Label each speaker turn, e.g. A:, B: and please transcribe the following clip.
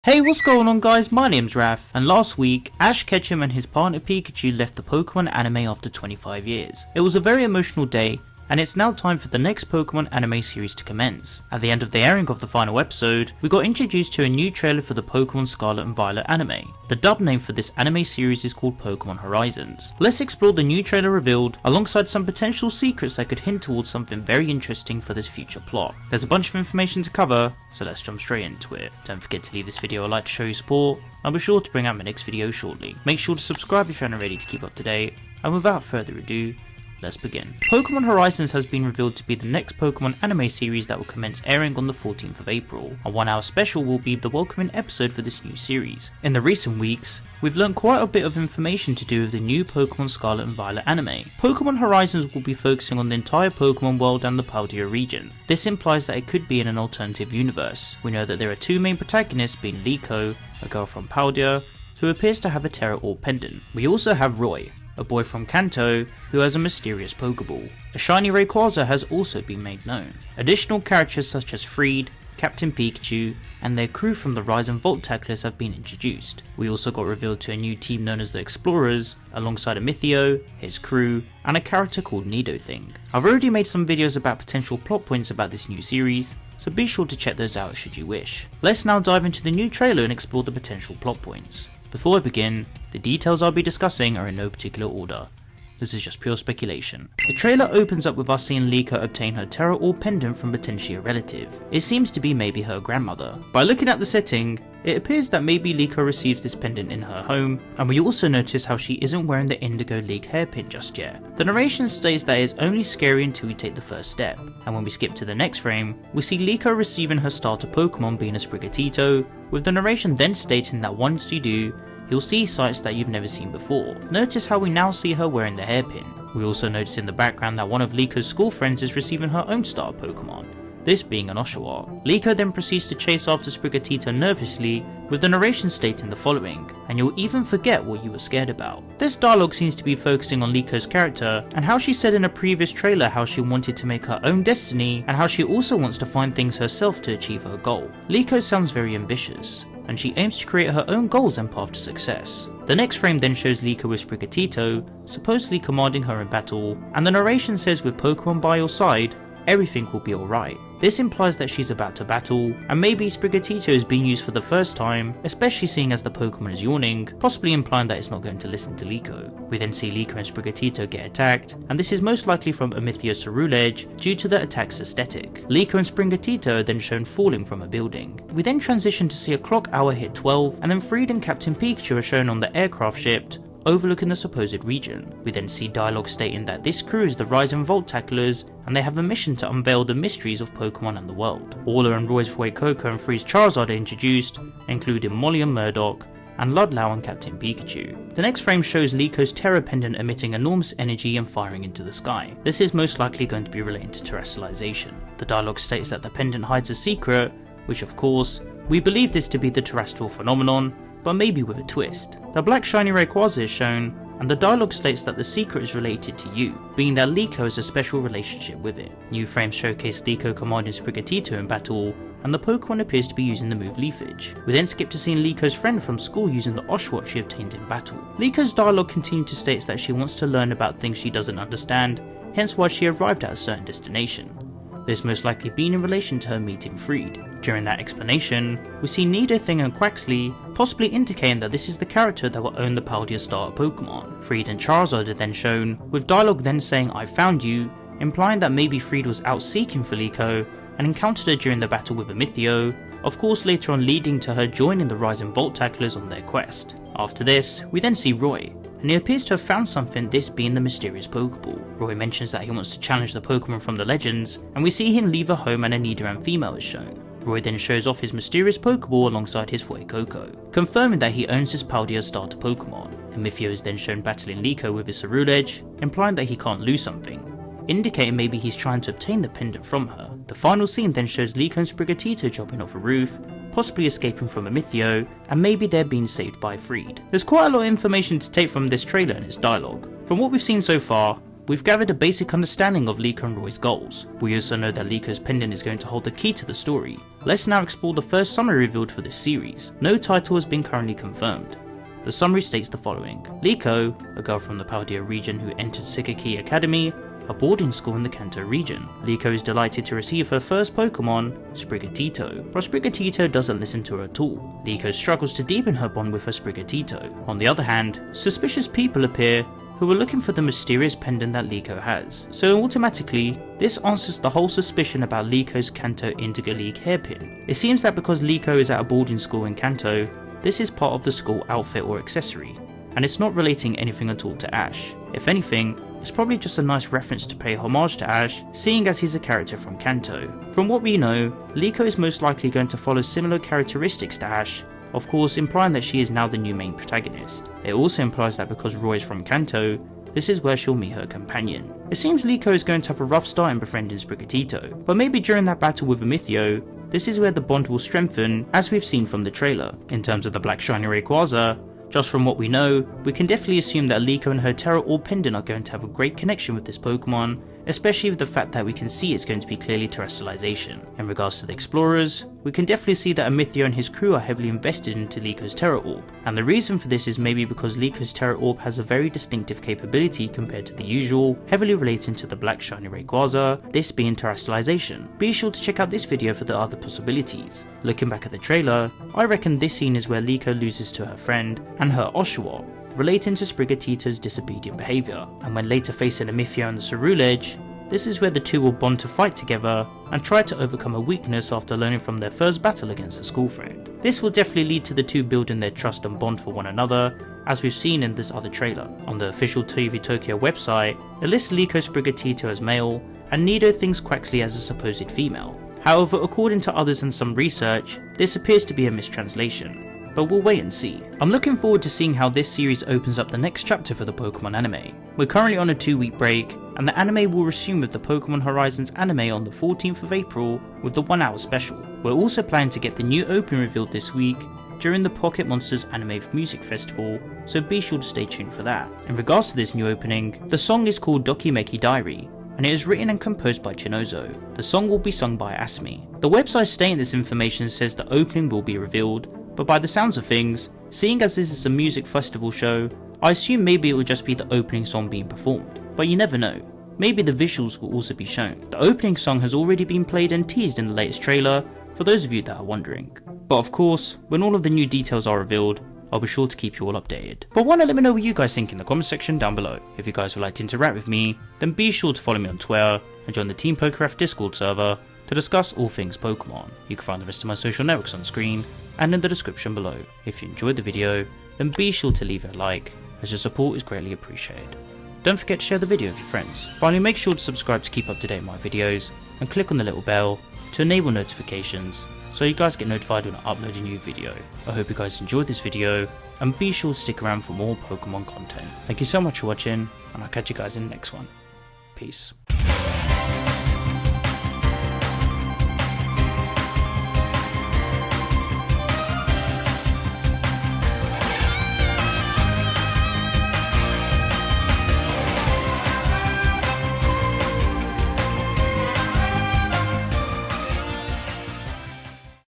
A: Hey, what's going on guys, my name's Raph, and last week, Ash Ketchum and his partner Pikachu left the Pokemon anime after 25 years. It was a very emotional day, and it's now time for the next Pokemon anime series to commence. At the end of the airing of the final episode, we got introduced to a new trailer for the Pokemon Scarlet and Violet anime. The dub name for this anime series is called Pokémon Horizons. Let's explore the new trailer revealed, alongside some potential secrets that could hint towards something very interesting for this future plot. There's a bunch of information to cover, so let's jump straight into it. Don't forget to leave this video a like to show your support. I'll be sure to bring out my next video shortly. Make sure to subscribe if you're not ready to keep up to date, and without further ado, let's begin. Pokémon Horizons has been revealed to be the next Pokémon anime series that will commence airing on the 14th of April. A 1-hour special will be the welcoming episode for this new series. In the recent weeks, we've learned quite a bit of information to do with the new Pokémon Scarlet and Violet anime. Pokémon Horizons will be focusing on the entire Pokémon world and the Paldea region. This implies that it could be in an alternative universe. We know that there are two main protagonists, being Liko, a girl from Paldea, who appears to have a Terra Orb pendant. We also have Roy, a boy from Kanto who has a mysterious Pokeball. A shiny Rayquaza has also been made known. Additional characters such as Freed, Captain Pikachu, and their crew from the Rise and Volt tacklers have been introduced. We also got revealed to a new team known as the Explorers, alongside Amethio, his crew, and a character called Nidothing. I've already made some videos about potential plot points about this new series, so be sure to check those out should you wish. Let's now dive into the new trailer and explore the potential plot points. Before I begin, the details I'll be discussing are in no particular order. This is just pure speculation. The trailer opens up with us seeing Liko obtain her Terra Orb pendant from potentially a relative. It seems to be maybe her grandmother. By looking at the setting, it appears that maybe Liko receives this pendant in her home, and we also notice how she isn't wearing the Indigo League hairpin just yet. The narration states that it's only scary until you take the first step, and when we skip to the next frame, we see Liko receiving her starter Pokemon being a Sprigatito, with the narration then stating that once you do, you'll see sights that you've never seen before. Notice how we now see her wearing the hairpin. We also notice in the background that one of Liko's school friends is receiving her own starter Pokemon, this being an Oshawott. Liko then proceeds to chase after Sprigatito nervously, with the narration stating the following, "And you'll even forget what you were scared about." This dialogue seems to be focusing on Liko's character, and how she said in a previous trailer how she wanted to make her own destiny, and how she also wants to find things herself to achieve her goal. Liko sounds very ambitious, and she aims to create her own goals and path to success. The next frame then shows Liko with Sprigatito, supposedly commanding her in battle, and the narration says with Pokemon by your side, everything will be alright. This implies that she's about to battle, and maybe Sprigatito is being used for the first time, especially seeing as the Pokemon is yawning, possibly implying that it's not going to listen to Liko. We then see Liko and Sprigatito get attacked, and this is most likely from Amethio's Ceruledge due to the attack's aesthetic. Liko and Sprigatito are then shown falling from a building. We then transition to see a clock hour hit 12, and then Freed and Captain Pikachu are shown on the aircraft ship, overlooking the supposed region. We then see dialogue stating that this crew is the Rise and Volt tacklers, and they have a mission to unveil the mysteries of Pokemon and the world. Orla and Roy's Fuecoco and Free's Charizard are introduced, including Molly and Murdoch, and Ludlow and Captain Pikachu. The next frame shows Liko's Terra pendant emitting enormous energy and firing into the sky. This is most likely going to be related to terrestrialization. The dialogue states that the pendant hides a secret, which of course, we believe this to be the terrestrial phenomenon, but maybe with a twist. The black shiny Rayquaza is shown, and the dialogue states that the secret is related to you, being that Liko has a special relationship with it. New frames showcase Liko commanding Sprigatito in battle, and the Pokemon appears to be using the move Leafage. We then skip to seeing Liko's friend from school using the Oshawott she obtained in battle. Liko's dialogue continues to state that she wants to learn about things she doesn't understand, hence why she arrived at a certain destination. This most likely being in relation to her meeting Freed. During that explanation, we see Nidothing and Quaxley, possibly indicating that this is the character that will own the Paldea starter Pokemon. Freed and Charizard are then shown, with dialogue then saying "I found you," implying that maybe Freed was out seeking for Liko and encountered her during the battle with Amethio, of course later on leading to her joining the Rise and Volt tacklers on their quest. After this, we then see Roy, and he appears to have found something, this being the mysterious Pokeball. Roy mentions that he wants to challenge the Pokemon from the legends, and we see him leave a home and a Nidoran female is shown. Roy then shows off his mysterious Pokeball alongside his Fuecoco, confirming that he owns his Paldea starter Pokemon. Amethio is then shown battling Liko with his Ceruledge, implying that he can't lose something, indicating maybe he's trying to obtain the pendant from her. The final scene then shows Liko and Sprigatito jumping off a roof, possibly escaping from Amethio, and maybe they're being saved by Freed. There's quite a lot of information to take from this trailer and its dialogue. From what we've seen so far, we've gathered a basic understanding of Liko and Roy's goals. We also know that Liko's pendant is going to hold the key to the story. Let's now explore the first summary revealed for this series. No title has been currently confirmed. The summary states the following. Liko, a girl from the Paldea region who entered Sekiki Academy, a boarding school in the Kanto region. Liko is delighted to receive her first Pokemon, Sprigatito, but Sprigatito doesn't listen to her at all. Liko struggles to deepen her bond with her Sprigatito. On the other hand, suspicious people appear who are looking for the mysterious pendant that Liko has. So automatically, this answers the whole suspicion about Liko's Kanto Interga hairpin. It seems that because Liko is at a boarding school in Kanto, this is part of the school outfit or accessory, and it's not relating anything at all to Ash. If anything, it's probably just a nice reference to pay homage to Ash, seeing as he's a character from Kanto. From what we know, Liko is most likely going to follow similar characteristics to Ash, of course implying that she is now the new main protagonist. It also implies that because Roy is from Kanto, this is where she'll meet her companion. It seems Liko is going to have a rough start in befriending Sprigatito, but maybe during that battle with Amethio, this is where the bond will strengthen, as we've seen from the trailer. In terms of the black shiny Rayquaza, just from what we know, we can definitely assume that Liko and her Terra Orb pendant are going to have a great connection with this Pokemon, especially with the fact that we can see it's going to be clearly terrestrialization. In regards to the explorers, we can definitely see that Amethio and his crew are heavily invested into Liko's Terra Orb, and the reason for this is maybe because Liko's Terra Orb has a very distinctive capability compared to the usual, heavily relating to the black shiny Rayquaza, this being terrestrialization. Be sure to check out this video for the other possibilities. Looking back at the trailer, I reckon this scene is where Liko loses to her friend and her Oshawott, relating to Sprigatito's disobedient behaviour, and when later facing Amethio and the Ceruledge, this is where the two will bond to fight together and try to overcome a weakness after learning from their first battle against a school friend. This will definitely lead to the two building their trust and bond for one another, as we've seen in this other trailer. On the official TV Tokyo website, it lists Liko Sprigatito as male and Nidothing Quaxly as a supposed female. However, according to others and some research, this appears to be a mistranslation. But we'll wait and see. I'm looking forward to seeing how this series opens up the next chapter for the Pokemon anime. We're currently on a 2-week break, and the anime will resume with the Pokémon Horizons anime on the 14th of April with the 1 hour special. We're also planning to get the new opening revealed this week during the Pocket Monsters Anime Music Festival, so be sure to stay tuned for that. In regards to this new opening, the song is called Dokimeki Diary, and it is written and composed by Chinozo. The song will be sung by Asmi. The website stating this information says the opening will be revealed, but by the sounds of things, seeing as this is a music festival show, I assume maybe it will just be the opening song being performed, but you never know. Maybe the visuals will also be shown. The opening song has already been played and teased in the latest trailer, for those of you that are wondering. But of course, when all of the new details are revealed, I'll be sure to keep you all updated. But why not let me know what you guys think in the comment section down below. If you guys would like to interact with me, then be sure to follow me on Twitter and join the Team Pokécraft Discord server to discuss all things Pokemon. You can find the rest of my social networks on screen and in the description below. If you enjoyed the video, then be sure to leave it a like, as your support is greatly appreciated. Don't forget to share the video with your friends. Finally, make sure to subscribe to keep up to date with my videos, and click on the little bell to enable notifications so you guys get notified when I upload a new video. I hope you guys enjoyed this video, and be sure to stick around for more Pokemon content. Thank you so much for watching, and I'll catch you guys in the next one. Peace.